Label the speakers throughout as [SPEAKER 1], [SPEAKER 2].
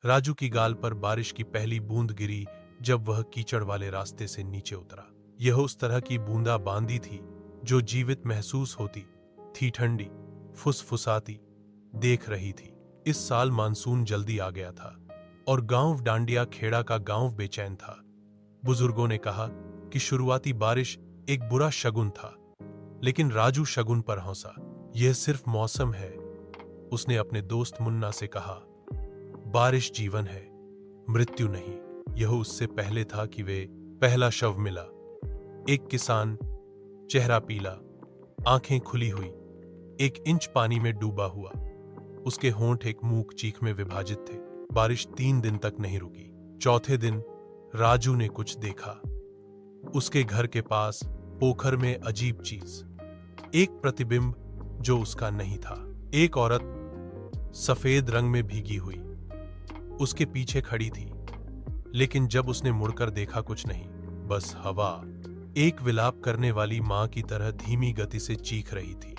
[SPEAKER 1] राजू की गाल पर बारिश की पहली बूंद गिरी जब वह कीचड़ वाले रास्ते से नीचे उतरा। यह उस तरह की बूंदा बांदी थी जो जीवित महसूस होती थी, ठंडी, फुसफुसाती, देख रही थी। इस साल मानसून जल्दी आ गया था और गांव डांडिया खेड़ा का गांव बेचैन था। बुजुर्गों ने कहा कि शुरुआती बारिश एक बुरा शगुन था, लेकिन राजू शगुन पर हंसा। यह सिर्फ मौसम है, उसने अपने दोस्त मुन्ना से कहा। बारिश जीवन है, मृत्यु नहीं। यह उससे पहले था कि वे पहला शव मिला। एक किसान, चेहरा पीला, आंखें खुली हुई, 1 इंच पानी में डूबा हुआ। उसके होंठ एक मूक चीख में विभाजित थे। बारिश 3 दिन तक नहीं रुकी। चौथे दिन राजू ने कुछ देखा। उसके घर के पास पोखर में अजीब चीज, एक प्रतिबिंब जो उसका नहीं था। एक औरत सफेद रंग में भीगी हुई उसके पीछे खड़ी थी, लेकिन जब उसने मुड़कर देखा कुछ नहीं, बस हवा एक विलाप करने वाली मां की तरह धीमी गति से चीख रही थी।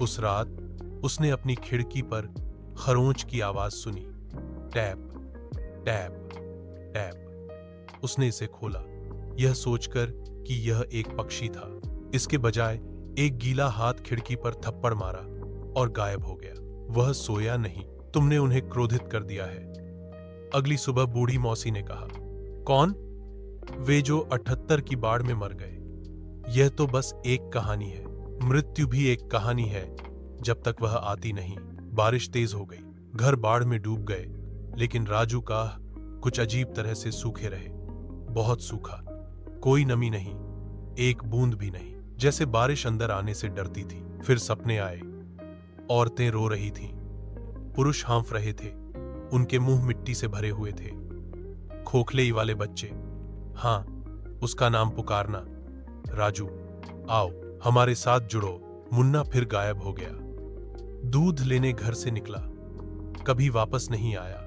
[SPEAKER 1] उस रात उसने अपनी खिड़की पर खरोंच की आवाज सुनी, टैप टैप टैप। उसने इसे खोला, यह सोचकर कि यह एक पक्षी था। इसके बजाय एक गीला हाथ खिड़की पर थप्पड़ मारा और गायब हो गया। वह सोया नहीं, तुमने उन्हें क्रोधित कर दिया है। अगली सुबह बूढ़ी मौसी ने कहा। कौन? वे जो 78 की बाढ़ में मर गए। यह तो बस एक कहानी है। मृत्यु भी एक कहानी है जब तक वह आती नहीं। बारिश तेज हो गई, घर बाढ़ में डूब गए, लेकिन राजू का कुछ अजीब तरह से सूखे रहे। बहुत सूखा, कोई नमी नहीं, एक बूंद भी नहीं, जैसे बारिश अंदर आने से डरती थी। फिर सपने आए, औरतें रो रही थीं, पुरुष हाँफ रहे थे, उनके मुंह मिट्टी से भरे हुए थे। खोखले वाले बच्चे, हाँ, उसका नाम पुकारना, राजू आओ हमारे साथ जुड़ो। मुन्ना फिर गायब हो गया। दूध लेने घर से निकला, कभी वापस नहीं आया।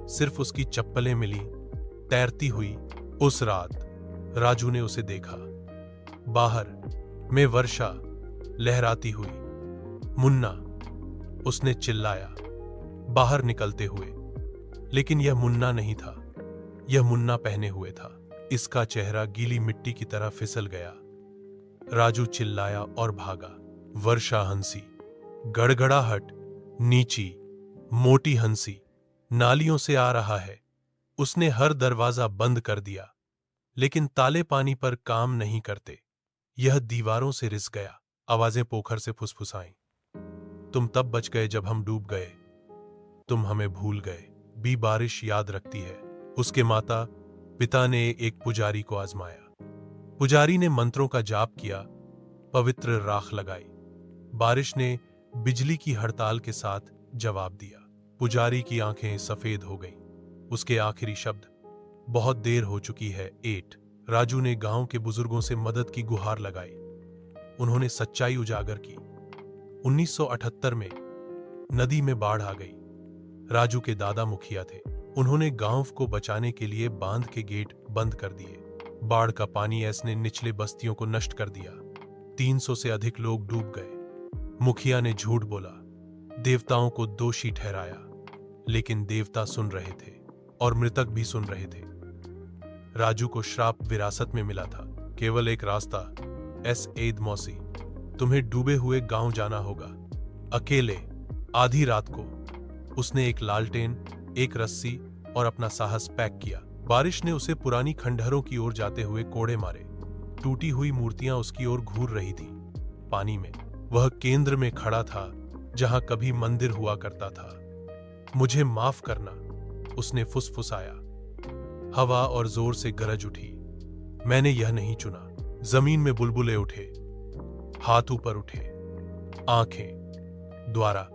[SPEAKER 1] सिर्फ उसकी चप्पलें मिली तैरती हुई। उस रात राजू ने उसे देखा, बाहर में वर्षा लहराती हुई। मुन्ना, उसने चिल्लाया बाहर निकलते हुए, लेकिन यह मुन्ना नहीं था, यह मुन्ना पहने हुए था। इसका चेहरा गीली मिट्टी की तरह फिसल गया। राजू चिल्लाया और भागा। वर्षा हंसी, गड़गड़ाहट, नीची मोटी हंसी, नालियों से आ रहा है। उसने हर दरवाजा बंद कर दिया, लेकिन ताले पानी पर काम नहीं करते। यह दीवारों से रिस गया। आवाजें पोखर से फुसफुसाईं। तुम तब बच गए जब हम डूब गए, तुम हमें भूल गए। भी बारिश याद रखती है। उसके माता पिता ने एक पुजारी को आजमाया। पुजारी ने मंत्रों का जाप किया, पवित्र राख लगाई। बारिश ने बिजली की हड़ताल के साथ जवाब दिया। पुजारी की आंखें सफेद हो गईं। उसके आखिरी शब्द, बहुत देर हो चुकी है, 8। राजू ने गांव के बुजुर्गों से मदद की गुहार लगाई। उन्होंने सच्चाई उजागर की। 1978 में नदी में बाढ़ आ गई। राजू के दादा मुखिया थे। उन्होंने गांव को बचाने के लिए बांध के गेट बंद कर दिए। बाढ़ का पानी ऐसने निचले बस्तियों को नष्ट कर दिया। 300 से अधिक लोग डूब गए। मुखिया ने झूठ बोला, देवताओं को दोषी ठहराया, लेकिन देवता सुन रहे थे और मृतक भी सुन रहे थे। राजू को श्राप विरासत में मिला था। केवल एक रास्ता, एद मौसी, तुम्हें डूबे हुए गांव जाना होगा, अकेले, आधी रात को। उसने एक लालटेन, एक रस्सी और अपना साहस पैक किया। बारिश ने उसे पुरानी खंडहरों की ओर जाते हुए कोड़े मारे। टूटी हुई मूर्तियां उसकी ओर घूर रही थीं। पानी में वह केंद्र में खड़ा था जहां कभी मंदिर हुआ करता था। मुझे माफ करना, उसने फुसफुसाया। हवा और जोर से गरज उठी। मैंने यह नहीं चुना। जमीन में बुलबुले उठे, हाथ ऊपर उठे, आंखें द्वारा